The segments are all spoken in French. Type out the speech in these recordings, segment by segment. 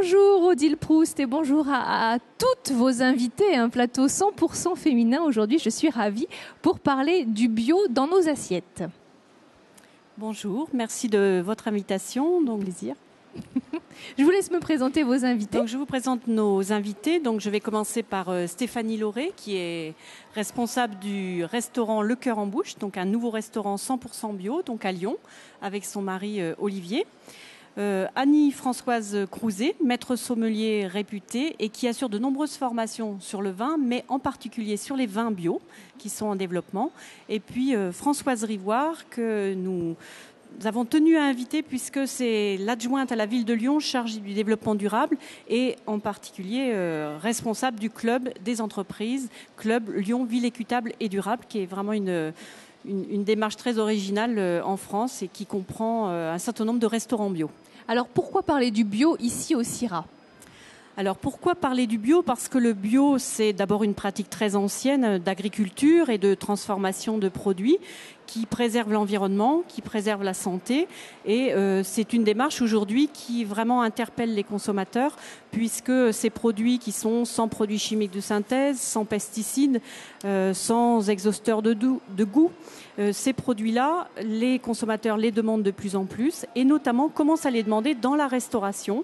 Bonjour Odile Proust et bonjour à toutes vos invitées. Un plateau 100% féminin. Aujourd'hui, je suis ravie pour parler du bio dans nos assiettes. Bonjour, merci de votre invitation. Donc, plaisir. Je vous laisse me présenter vos invités. Donc, je vous présente nos invités. Donc, je vais commencer par Stéphanie Lauré, qui est responsable du restaurant Le Cœur en Bouche, donc un nouveau restaurant 100% bio, donc à Lyon, avec son mari Olivier. Annie-Françoise Crouzet, maître sommelier réputé et qui assure de nombreuses formations sur le vin, mais en particulier sur les vins bio qui sont en développement. Et puis Françoise Rivoire, que nous avons tenu à inviter puisque c'est l'adjointe à la ville de Lyon chargée du développement durable et en particulier responsable du club des entreprises, Club Lyon Ville équitable et durable, qui est vraiment une démarche très originale en France et qui comprend un certain nombre de restaurants bio. Alors pourquoi parler du bio ici au CIRA ? Alors pourquoi parler du bio ? Parce que le bio, c'est d'abord une pratique très ancienne d'agriculture et de transformation de produits qui préserve l'environnement, qui préserve la santé. Et c'est une démarche aujourd'hui qui vraiment interpelle les consommateurs puisque ces produits qui sont sans produits chimiques de synthèse, sans pesticides, sans exhausteurs de goût, ces produits-là, les consommateurs les demandent de plus en plus et notamment commencent à les demander dans la restauration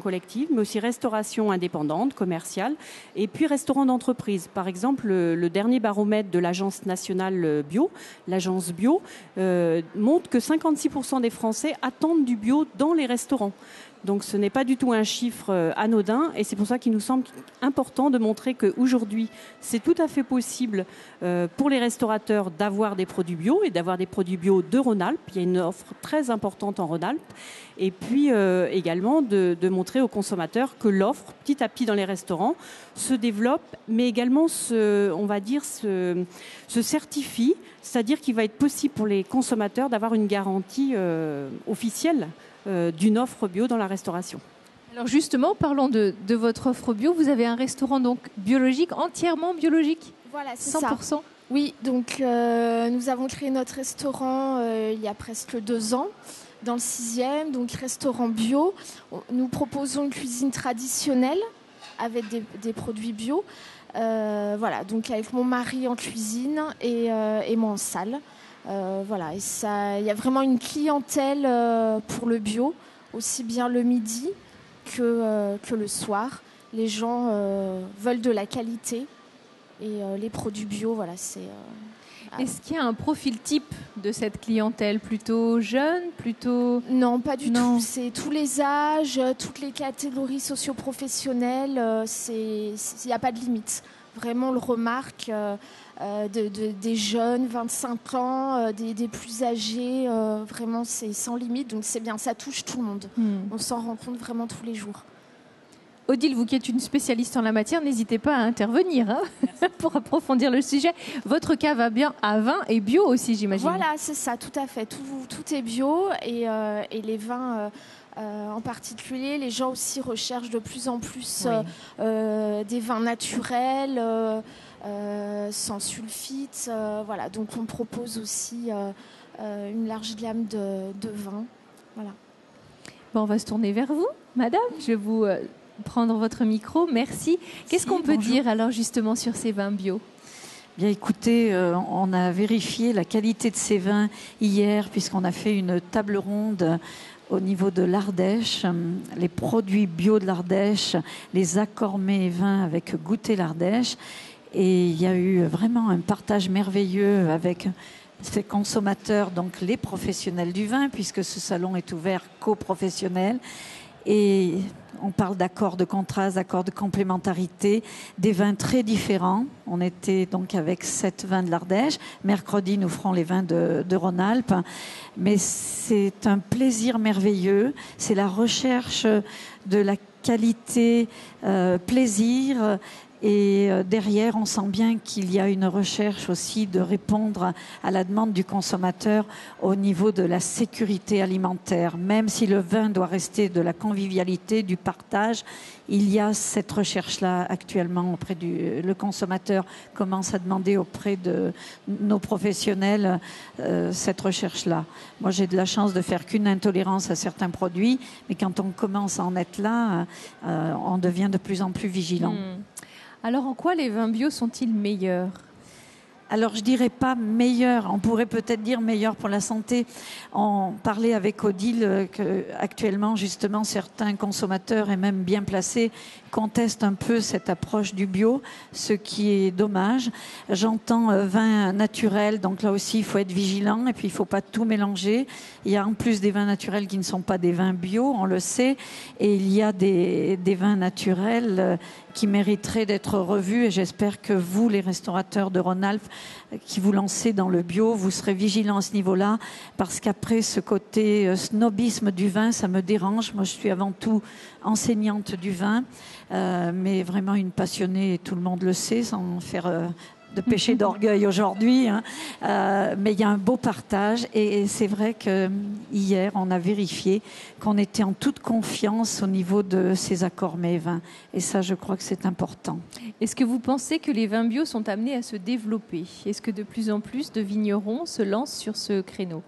collective, mais aussi restauration indépendante, commerciale, et puis restaurant d'entreprise. Par exemple, le dernier baromètre de l'Agence nationale bio, l'Agence bio, montre que 56% des Français attendent du bio dans les restaurants. Donc ce n'est pas du tout un chiffre anodin et c'est pour ça qu'il nous semble important de montrer qu'aujourd'hui, c'est tout à fait possible pour les restaurateurs d'avoir des produits bio et d'avoir des produits bio de Rhône-Alpes. Il y a une offre très importante en Rhône-Alpes. Et puis également de montrer aux consommateurs que l'offre, petit à petit dans les restaurants, se développe, mais également se certifie. C'est-à-dire qu'il va être possible pour les consommateurs d'avoir une garantie officielle d'une offre bio dans la restauration. Alors justement, parlons de votre offre bio. Vous avez un restaurant donc biologique, entièrement biologique ? Voilà, c'est 100%. ça. Oui, donc nous avons créé notre restaurant il y a presque 2 ans, dans le 6e, donc restaurant bio. Nous proposons une cuisine traditionnelle avec des produits bio. Voilà, donc avec mon mari en cuisine et moi en salle. Voilà, et ça, il y a vraiment une clientèle pour le bio, aussi bien le midi que le soir. Les gens veulent de la qualité et les produits bio, voilà, c'est... Est-ce qu'il y a un profil type de cette clientèle ? Plutôt jeune, plutôt... Non, pas du tout. C'est tous les âges, toutes les catégories socio-professionnelles. Il n'y a pas de limite. Vraiment, on le remarque, des jeunes, 25 ans, des plus âgés. Vraiment, c'est sans limite. Donc, c'est bien, ça touche tout le monde. On s'en rend compte vraiment tous les jours. Odile, vous qui êtes une spécialiste en la matière, n'hésitez pas à intervenir pour approfondir le sujet. Votre cave à vin est bio aussi, j'imagine. Voilà, c'est ça, tout à fait. Tout est bio et les vins... en particulier, les gens aussi recherchent de plus en plus des vins naturels, sans sulfite. Voilà. Donc on propose aussi une large gamme de vins. Voilà. Bon, on va se tourner vers vous, madame. Je vais vous prendre votre micro. Merci. Qu'est-ce qu'on peut dire alors justement sur ces vins bio ? Bien, écoutez, on a vérifié la qualité de ces vins hier puisqu'on a fait une table ronde au niveau de l'Ardèche, les produits bio de l'Ardèche, les accords mets et vins avec Goûter l'Ardèche. Et il y a eu vraiment un partage merveilleux avec ces consommateurs, donc les professionnels du vin, puisque ce salon est ouvert qu'aux professionnels. Et on parle d'accords de contraste, d'accords de complémentarité, des vins très différents. On était donc avec 7 vins de l'Ardèche. Mercredi, nous ferons les vins de Rhône-Alpes. Mais c'est un plaisir merveilleux. C'est la recherche de la qualité, plaisir, Et derrière, on sent bien qu'il y a une recherche aussi de répondre à la demande du consommateur au niveau de la sécurité alimentaire. Même si le vin doit rester de la convivialité, du partage, il y a cette recherche-là actuellement auprès du... Le consommateur commence à demander auprès de nos professionnels cette recherche-là. Moi, j'ai de la chance de faire qu'une intolérance à certains produits, mais quand on commence à en être là, on devient de plus en plus vigilant. Alors, en quoi les vins bio sont-ils meilleurs ? Alors, je dirais pas meilleur. On pourrait peut-être dire meilleur pour la santé. On parlait avec Odile qu'actuellement, justement, certains consommateurs, et même bien placés, contestent un peu cette approche du bio, ce qui est dommage. J'entends vin naturel, donc là aussi, il faut être vigilant et puis il faut pas tout mélanger. Il y a en plus des vins naturels qui ne sont pas des vins bio, on le sait, et il y a des vins naturels qui mériteraient d'être revus, et j'espère que vous, les restaurateurs de Rhône-Alpes, qui vous lancez dans le bio, vous serez vigilants à ce niveau-là, parce qu'après, ce côté snobisme du vin, ça me dérange. Moi, je suis avant tout enseignante du vin, mais vraiment une passionnée, et tout le monde le sait, sans faire de péché d'orgueil aujourd'hui, hein. Mais il y a un beau partage, et c'est vrai que hier on a vérifié qu'on était en toute confiance au niveau de ces accords mets et vins, et ça, je crois que c'est important. Est-ce que vous pensez que les vins bio sont amenés à se développer ? Est-ce que de plus en plus de vignerons se lancent sur ce créneau ?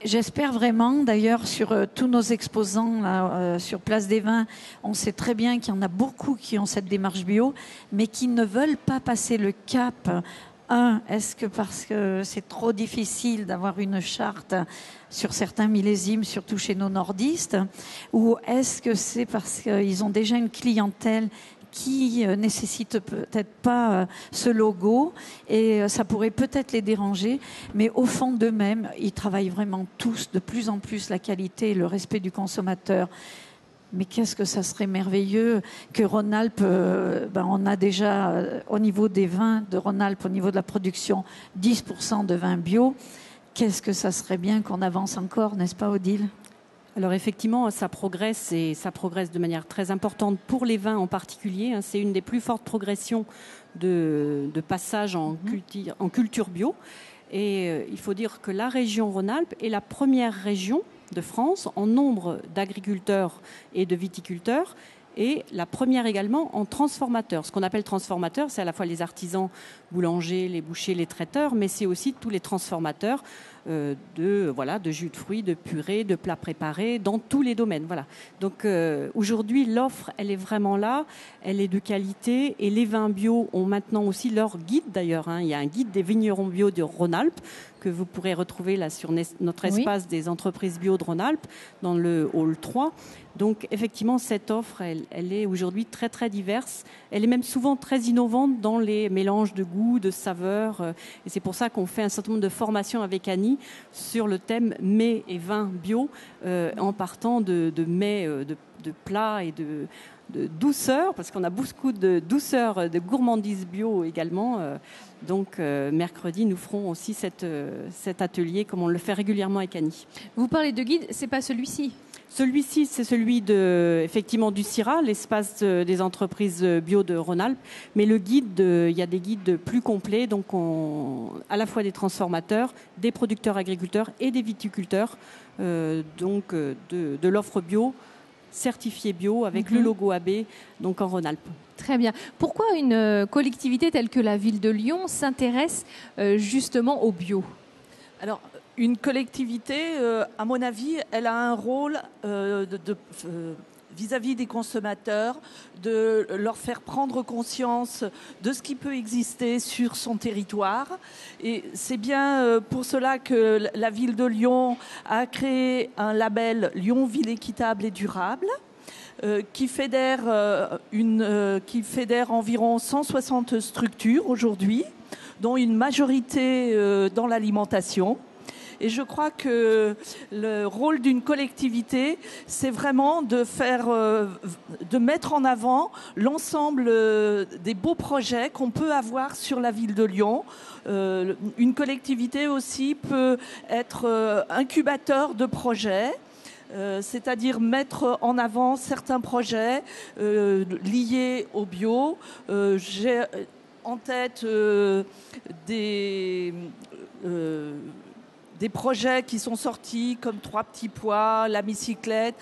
J'espère vraiment. D'ailleurs, sur tous nos exposants là, sur Place des Vins, on sait très bien qu'il y en a beaucoup qui ont cette démarche bio, mais qui ne veulent pas passer le cap. Est-ce que parce que c'est trop difficile d'avoir une charte sur certains millésimes, surtout chez nos nordistes, ou est-ce que c'est parce qu'ils ont déjà une clientèle qui nécessite peut-être pas ce logo, et ça pourrait peut-être les déranger, mais au fond d'eux-mêmes, ils travaillent vraiment tous de plus en plus la qualité et le respect du consommateur. Mais qu'est-ce que ça serait merveilleux que Rhône-Alpes, on a déjà au niveau des vins de Rhône-Alpes, au niveau de la production, 10% de vins bio. Qu'est-ce que ça serait bien qu'on avance encore, n'est-ce pas, Odile ? Alors effectivement, ça progresse, et ça progresse de manière très importante pour les vins en particulier. C'est une des plus fortes progressions de passage en culture bio. Et il faut dire que la région Rhône-Alpes est la première région de France en nombre d'agriculteurs et de viticulteurs, et la première également en transformateurs. Ce qu'on appelle transformateurs, c'est à la fois les artisans, boulangers, les bouchers, les traiteurs, mais c'est aussi tous les transformateurs de jus de fruits, de purées, de plats préparés, dans tous les domaines. Voilà. Donc aujourd'hui, l'offre, elle est vraiment là, elle est de qualité, et les vins bio ont maintenant aussi leur guide d'ailleurs. Il y a un guide des vignerons bio de Rhône-Alpes que vous pourrez retrouver là sur notre espace des entreprises bio de Rhône-Alpes, dans le hall 3. Donc effectivement, cette offre, elle est aujourd'hui très très diverse. Elle est même souvent très innovante dans les mélanges de goûts, de saveurs. Et c'est pour ça qu'on fait un certain nombre de formations avec Annie sur le thème mets et vins bio, en partant de mets, de plats et de douceur, parce qu'on a beaucoup de douceur, de gourmandise bio également. Donc mercredi, nous ferons aussi cet atelier, comme on le fait régulièrement avec Annie. Vous parlez de guide, c'est pas celui-ci ? Celui-ci, c'est celui effectivement du CIRA, l'espace des entreprises bio de Rhône-Alpes. Mais le guide, il y a des guides plus complets, donc à la fois des transformateurs, des producteurs agriculteurs et des viticulteurs, de l'offre bio, certifiée bio, avec le logo AB, donc en Rhône-Alpes. Très bien. Pourquoi une collectivité telle que la ville de Lyon s'intéresse justement au bio ? Alors, une collectivité, à mon avis, elle a un rôle vis-à-vis des consommateurs, de leur faire prendre conscience de ce qui peut exister sur son territoire. Et c'est bien pour cela que la ville de Lyon a créé un label Lyon Ville équitable et durable, qui fédère environ 160 structures aujourd'hui, dont une majorité dans l'alimentation. Et je crois que le rôle d'une collectivité, c'est vraiment de mettre en avant l'ensemble des beaux projets qu'on peut avoir sur la ville de Lyon. Une collectivité aussi peut être incubateur de projets. c'est-à-dire mettre en avant certains projets liés au bio. J'ai en tête des projets qui sont sortis comme 3 petits pois, la bicyclette,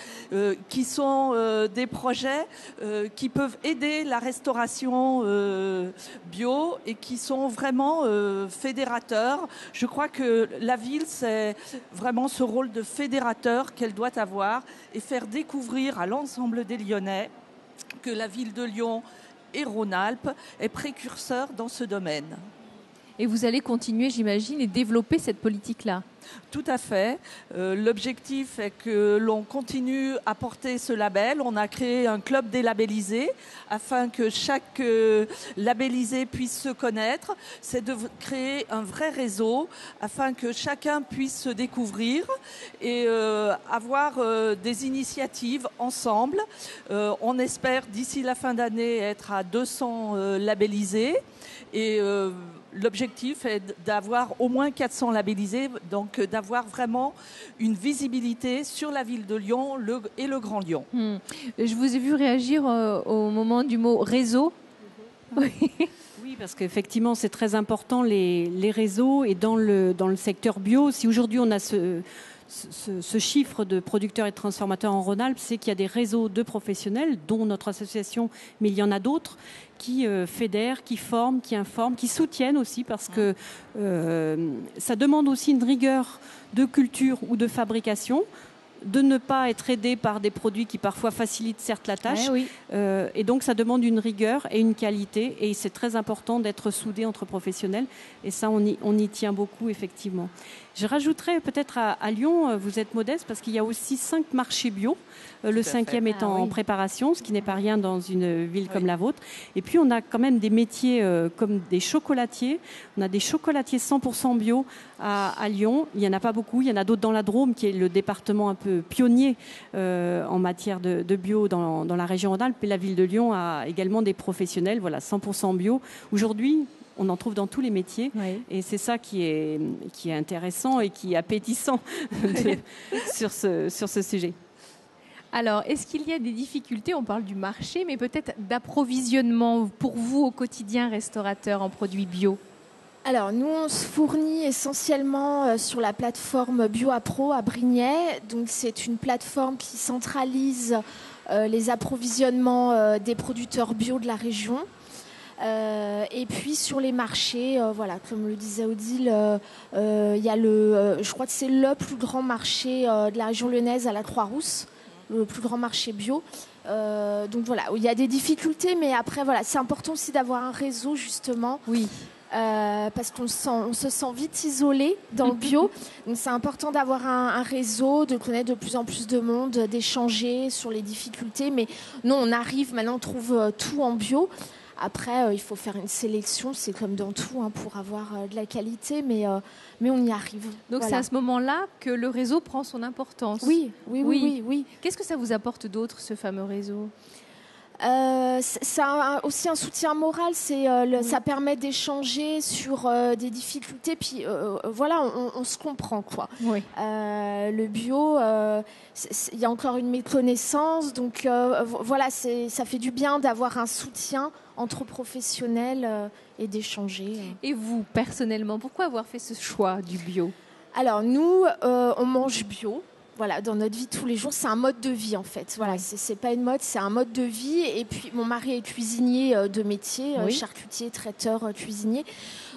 qui sont des projets qui peuvent aider la restauration bio et qui sont vraiment fédérateurs. Je crois que la ville, c'est vraiment ce rôle de fédérateur qu'elle doit avoir et faire découvrir à l'ensemble des Lyonnais que la ville de Lyon et Rhône-Alpes est précurseur dans ce domaine. Et vous allez continuer, j'imagine, et développer cette politique-là. Tout à fait. L'objectif est que l'on continue à porter ce label. On a créé un club des labellisés afin que chaque labellisé puisse se connaître. C'est de créer un vrai réseau afin que chacun puisse se découvrir et avoir des initiatives ensemble. On espère d'ici la fin d'année être à 200 labellisés et l'objectif est d'avoir au moins 400 labellisés, donc d'avoir vraiment une visibilité sur la ville de Lyon et le Grand Lyon. Je vous ai vu réagir au moment du mot réseau. Oui, parce qu'effectivement, c'est très important les réseaux et dans le secteur bio. Si aujourd'hui on a ce chiffre de producteurs et de transformateurs en Rhône-Alpes, c'est qu'il y a des réseaux de professionnels, dont notre association, mais il y en a d'autres, qui fédèrent, qui forment, qui informent, qui soutiennent aussi, parce que ça demande aussi une rigueur de culture ou de fabrication, de ne pas être aidé par des produits qui parfois facilitent certes la tâche. Oui. Et donc ça demande une rigueur et une qualité, et c'est très important d'être soudé entre professionnels, et ça on y tient beaucoup effectivement. Je rajouterais peut-être à Lyon, vous êtes modeste parce qu'il y a aussi 5 marchés bio, le 5e étant en préparation, ce qui n'est pas rien dans une ville comme la vôtre. Et puis on a quand même des métiers comme des chocolatiers. On a des chocolatiers 100% bio à Lyon. Il n'y en a pas beaucoup. Il y en a d'autres dans la Drôme, qui est le département un peu pionnier en matière de bio dans la région Rhône-Alpes. Et la ville de Lyon a également des professionnels, 100% bio. Aujourd'hui, on en trouve dans tous les métiers, et c'est ça qui est intéressant et qui est appétissant sur ce sujet. Alors, est-ce qu'il y a des difficultés, on parle du marché, mais peut-être d'approvisionnement pour vous au quotidien, restaurateur en produits bio? Alors, nous, on se fournit essentiellement sur la plateforme BioApro à Brignais. Donc, c'est une plateforme qui centralise les approvisionnements des producteurs bio de la région. Et puis sur les marchés, comme le disait Odile, il y a je crois que c'est le plus grand marché de la région lyonnaise à la Croix-Rousse, le plus grand marché bio. Donc voilà, il y a des difficultés, mais après c'est important aussi d'avoir un réseau justement. Oui. Parce qu'on se sent vite isolé dans le bio. Donc c'est important d'avoir un réseau, de connaître de plus en plus de monde, d'échanger sur les difficultés. Mais non, on arrive, maintenant on trouve tout en bio. Après, il faut faire une sélection, c'est comme dans tout, pour avoir de la qualité, mais on y arrive. Donc c'est à ce moment-là que le réseau prend son importance. Oui. Qu'est-ce que ça vous apporte d'autre, ce fameux réseau ? C'est aussi un soutien moral, ça permet d'échanger sur des difficultés, puis on se comprend quoi. Oui. Le bio, il y a encore une méconnaissance, donc ça fait du bien d'avoir un soutien entre professionnels et d'échanger. Et vous, personnellement, pourquoi avoir fait ce choix du bio ? Alors nous, on mange bio. Voilà, dans notre vie tous les jours, c'est un mode de vie en fait. Voilà, c'est pas une mode, c'est un mode de vie. Et puis mon mari est cuisinier de métier, charcutier, traiteur, cuisinier.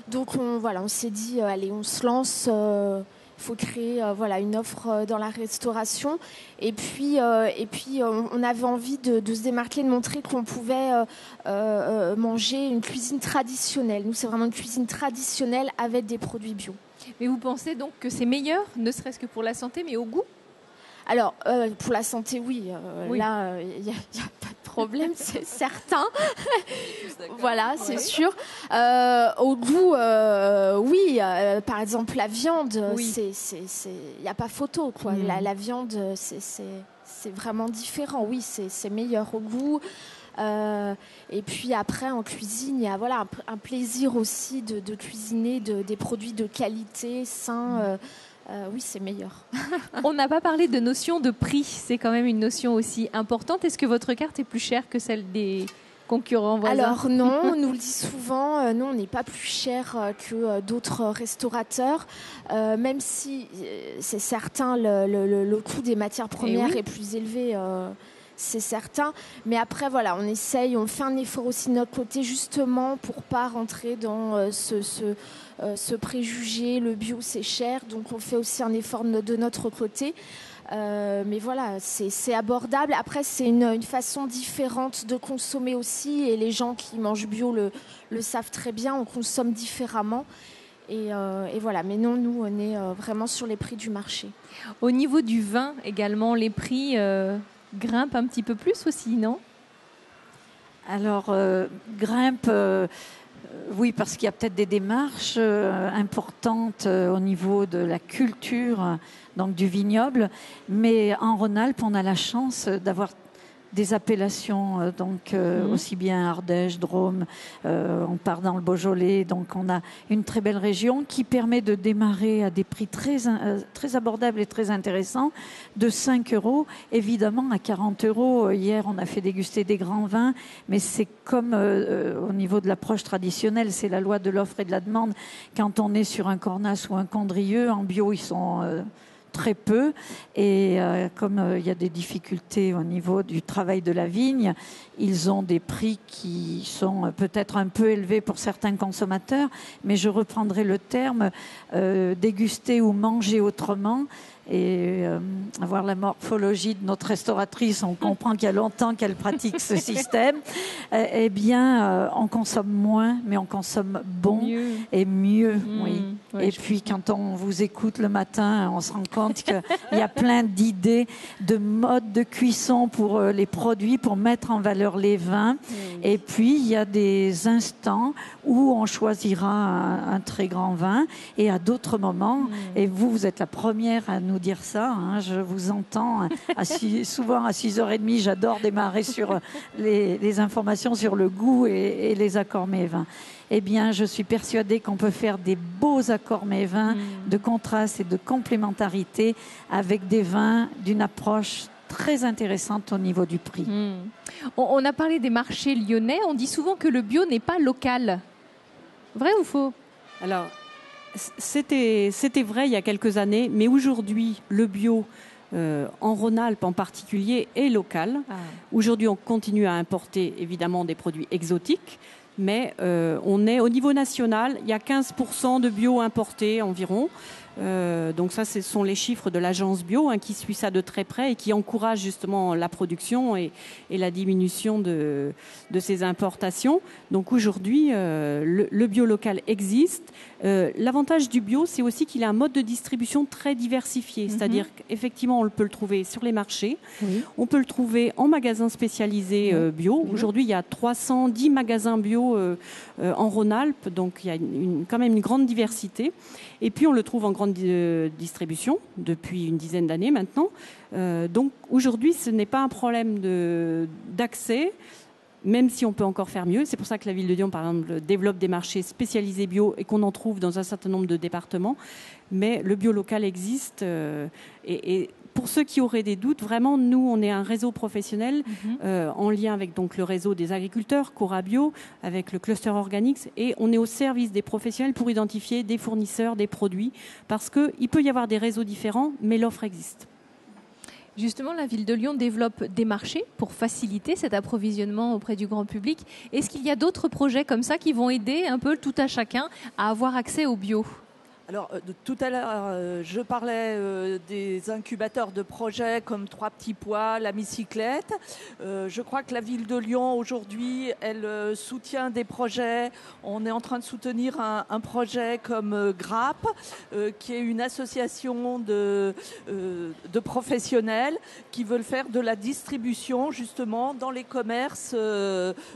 Donc on s'est dit, allez, on se lance. Il faut créer une offre dans la restauration. Et puis on avait envie de se démarquer, de montrer qu'on pouvait manger une cuisine traditionnelle. Nous, c'est vraiment une cuisine traditionnelle avec des produits bio. Mais vous pensez donc que c'est meilleur, ne serait-ce que pour la santé, mais au goût ? Alors, pour la santé, oui. Là, il n'y a pas de problème, c'est certain. Voilà, c'est sûr. Au goût, oui. Par exemple, la viande, il n'y a pas photo, quoi. La viande, c'est vraiment différent. Oui, c'est meilleur au goût. Et puis après, en cuisine, il y a un plaisir aussi de cuisiner des produits de qualité, sains. oui, c'est meilleur. On n'a pas parlé de notion de prix. C'est quand même une notion aussi importante. Est-ce que votre carte est plus chère que celle des concurrents voisins? Alors non, on nous le dit souvent, nous on n'est pas plus cher que d'autres restaurateurs, même si c'est certain, le coût des matières premières est plus élevé, c'est certain. Mais après voilà, on essaye, on fait un effort aussi de notre côté justement pour pas rentrer dans ce préjugé, le bio c'est cher, donc on fait aussi un effort de notre côté. Mais voilà, c'est abordable. Après, c'est une façon différente de consommer aussi. Et les gens qui mangent bio le savent très bien. On consomme différemment. Et voilà. Mais non, nous, on est vraiment sur les prix du marché. Au niveau du vin également, les prix grimpent un petit peu plus aussi, non? Alors, grimpe, oui, parce qu'il y a peut-être des démarches importantes au niveau de la culture, donc du vignoble. Mais en Rhône-Alpes, on a la chance d'avoir des appellations, aussi bien Ardèche, Drôme, on part dans le Beaujolais, donc on a une très belle région qui permet de démarrer à des prix très abordables et très intéressants, de 5 €, évidemment à 40 €. Hier, on a fait déguster des grands vins, mais c'est comme au niveau de l'approche traditionnelle, c'est la loi de l'offre et de la demande. Quand on est sur un Cornas ou un Condrieu, en bio, ils sont très peu, et comme il y a des difficultés au niveau du travail de la vigne, ils ont des prix qui sont peut-être un peu élevés pour certains consommateurs, mais je reprendrai le terme déguster ou manger autrement. Et voir la morphologie de notre restauratrice, on comprend qu'il y a longtemps qu'elle pratique ce système. Eh bien, on consomme moins, mais on consomme bon et mieux. Oui. Ouais, et puis, quand on vous écoute le matin, on se rend compte qu'il y a plein d'idées, de modes de cuisson pour les produits, pour mettre en valeur les vins. Et puis, il y a des instants où on choisira un très grand vin, et à d'autres moments, et vous êtes la première à nous dire ça, hein, je vous entends souvent à 6h30, j'adore démarrer sur les informations sur le goût et les accords mets-vins. Eh bien, je suis persuadée qu'on peut faire des beaux accords mets-vins de contraste et de complémentarité avec des vins d'une approche très intéressante au niveau du prix. On a parlé des marchés lyonnais, on dit souvent que le bio n'est pas local. Vrai ou faux? Alors, c'était vrai il y a quelques années, mais aujourd'hui, le bio, en Rhône-Alpes en particulier, est local. Aujourd'hui, on continue à importer évidemment des produits exotiques, mais on est au niveau national, il y a 15% de bio importé environ. Donc ça, ce sont les chiffres de l'agence bio, qui suit ça de très près et qui encourage justement la production et la diminution de ces importations. Donc aujourd'hui, le bio local existe. L'avantage du bio, c'est aussi qu'il a un mode de distribution très diversifié. C'est-à-dire qu'effectivement, on peut le trouver sur les marchés, on peut le trouver en magasins spécialisés bio. Aujourd'hui, il y a 310 magasins bio en Rhône-Alpes, donc il y a quand même une grande diversité. Et puis, on le trouve en grande distribution depuis une dizaine d'années maintenant. Donc, aujourd'hui, ce n'est pas un problème d'accès, même si on peut encore faire mieux. C'est pour ça que la ville de Lyon, par exemple, développe des marchés spécialisés bio et qu'on en trouve dans un certain nombre de départements. Mais le bio local existe. Et pour ceux qui auraient des doutes, vraiment, nous, on est un réseau professionnel en lien avec donc, le réseau des agriculteurs, Cora Bio, avec le cluster Organics, et on est au service des professionnels pour identifier des fournisseurs, des produits, parce qu'il peut y avoir des réseaux différents, mais l'offre existe. Justement, la ville de Lyon développe des marchés pour faciliter cet approvisionnement auprès du grand public. Est-ce qu'il y a d'autres projets comme ça qui vont aider un peu tout à chacun à avoir accès au bio ? Alors, tout à l'heure, je parlais des incubateurs de projets comme Trois Petits Pois, la Bicyclette. Je crois que la ville de Lyon, aujourd'hui, elle soutient des projets. On est en train de soutenir un projet comme GRAP, qui est une association de professionnels qui veulent faire de la distribution, justement, dans les commerces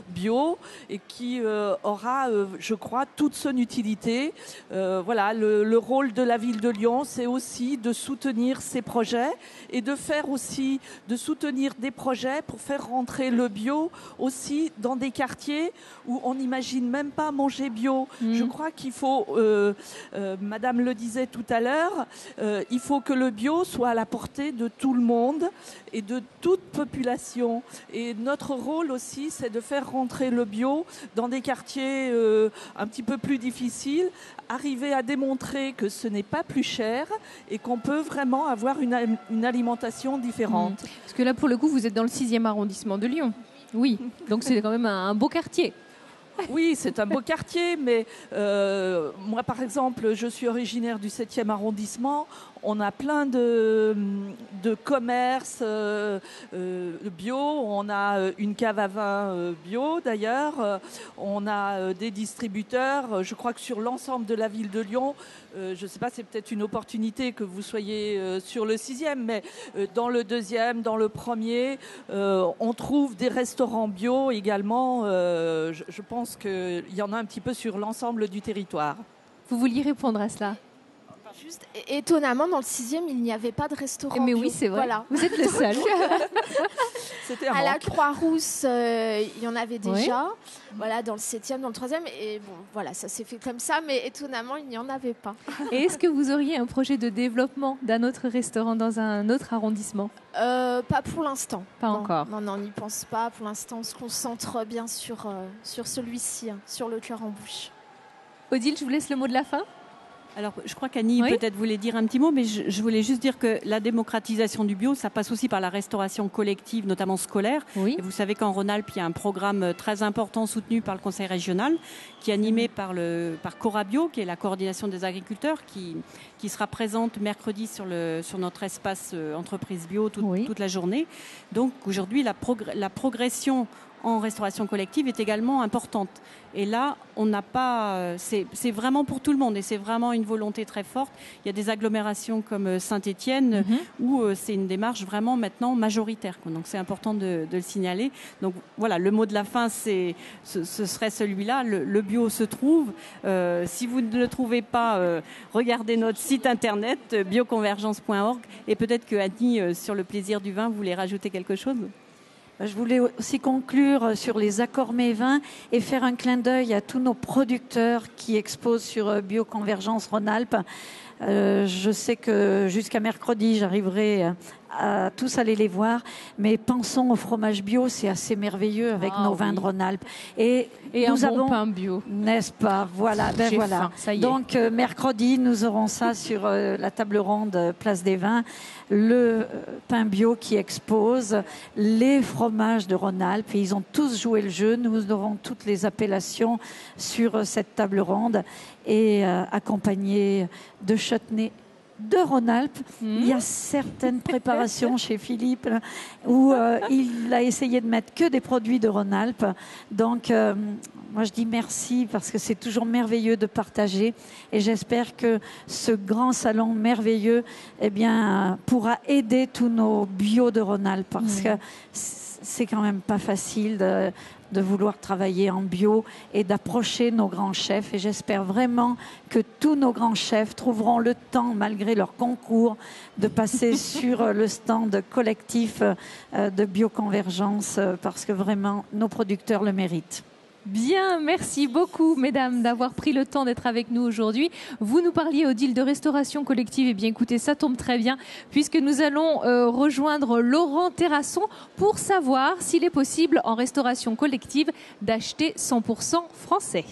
bio et qui aura, je crois, toute son utilité. Voilà, le rôle de la ville de Lyon, c'est aussi de soutenir ces projets et de soutenir des projets pour faire rentrer le bio aussi dans des quartiers où on n'imagine même pas manger bio. Je crois qu'il faut, Madame le disait tout à l'heure, il faut que le bio soit à la portée de tout le monde et de toute population. Et notre rôle aussi, c'est de faire rentrer le bio dans des quartiers un petit peu plus difficiles, arriver à démontrer que ce n'est pas plus cher et qu'on peut vraiment avoir une alimentation différente. Parce que là, pour le coup, vous êtes dans le 6e arrondissement de Lyon. Oui, donc c'est quand même un beau quartier. Oui, c'est un beau quartier, mais moi, par exemple, je suis originaire du 7e arrondissement. On a plein de commerces bio. On a une cave à vin bio, d'ailleurs. On a des distributeurs. Je crois que sur l'ensemble de la ville de Lyon, je ne sais pas, c'est peut-être une opportunité que vous soyez sur le 6e, mais dans le 2e, dans le 1er, on trouve des restaurants bio également. Je pense qu'il y en a un petit peu sur l'ensemble du territoire. Vous vouliez répondre à cela? Juste, étonnamment, dans le 6e, il n'y avait pas de restaurant Mais bio. oui, c'est vrai. Voilà. Vous êtes le seul. C'était À la Croix-Rousse, il y en avait déjà. Oui. Voilà, dans le 7e, dans le 3e. Et bon, voilà, ça s'est fait comme ça. Mais étonnamment, il n'y en avait pas. Et est-ce que vous auriez un projet de développement d'un autre restaurant dans un autre arrondissement? Pas pour l'instant. Pas Non, encore. Non, on n'y pense pas. Pour l'instant, on se concentre bien sur celui-ci, sur le cœur en bouche. Odile, je vous laisse le mot de la fin. Alors, je crois qu'Annie peut-être voulait dire un petit mot, mais je voulais juste dire que la démocratisation du bio, ça passe aussi par la restauration collective, notamment scolaire. Oui. Et vous savez qu'en Rhône-Alpes, il y a un programme très important soutenu par le Conseil régional, qui est animé par Corabio, qui est la coordination des agriculteurs, qui sera présente mercredi sur notre espace entreprise bio toute la journée. Donc aujourd'hui, la progression en restauration collective est également importante. Et là, on n'a pas... c'est vraiment pour tout le monde et c'est vraiment une volonté très forte. Il y a des agglomérations comme Saint-Étienne où c'est une démarche vraiment maintenant majoritaire. Donc c'est important de le signaler. Donc voilà, le mot de la fin, ce serait celui-là. Le bio se trouve. Si vous ne le trouvez pas, regardez notre site internet bioconvergence.org et peut-être que Annie, sur le plaisir du vin, vous voulez rajouter quelque chose ? Je voulais aussi conclure sur les accords Mévin et faire un clin d'œil à tous nos producteurs qui exposent sur Bioconvergence Rhône-Alpes. Je sais que jusqu'à mercredi, j'arriverai à tous aller les voir, mais pensons au fromage bio, c'est assez merveilleux avec nos vins de Rhône-Alpes. Et nous un avons bon pain bio. N'est-ce pas? Voilà, J'ai voilà. faim, ça y est. Donc mercredi, nous aurons ça sur la table ronde Place des Vins, le pain bio qui expose les fromages de Rhône-Alpes. Et ils ont tous joué le jeu. Nous aurons toutes les appellations sur cette table ronde et accompagnés de chutney de Rhône-Alpes. Il y a certaines préparations chez Philippe là, où il a essayé de mettre que des produits de Rhône-Alpes. Donc, moi, je dis merci parce que c'est toujours merveilleux de partager et j'espère que ce grand salon merveilleux pourra aider tous nos bio de Rhône-Alpes parce que c'est quand même pas facile de vouloir travailler en bio et d'approcher nos grands chefs. Et j'espère vraiment que tous nos grands chefs trouveront le temps, malgré leur concours, de passer sur le stand collectif de Bioconvergence parce que vraiment, nos producteurs le méritent. Bien, merci beaucoup, mesdames, d'avoir pris le temps d'être avec nous aujourd'hui. Vous nous parliez, Odile, de restauration collective. Eh bien, écoutez, ça tombe très bien, puisque nous allons rejoindre Laurent Terrasson pour savoir s'il est possible, en restauration collective, d'acheter 100% français.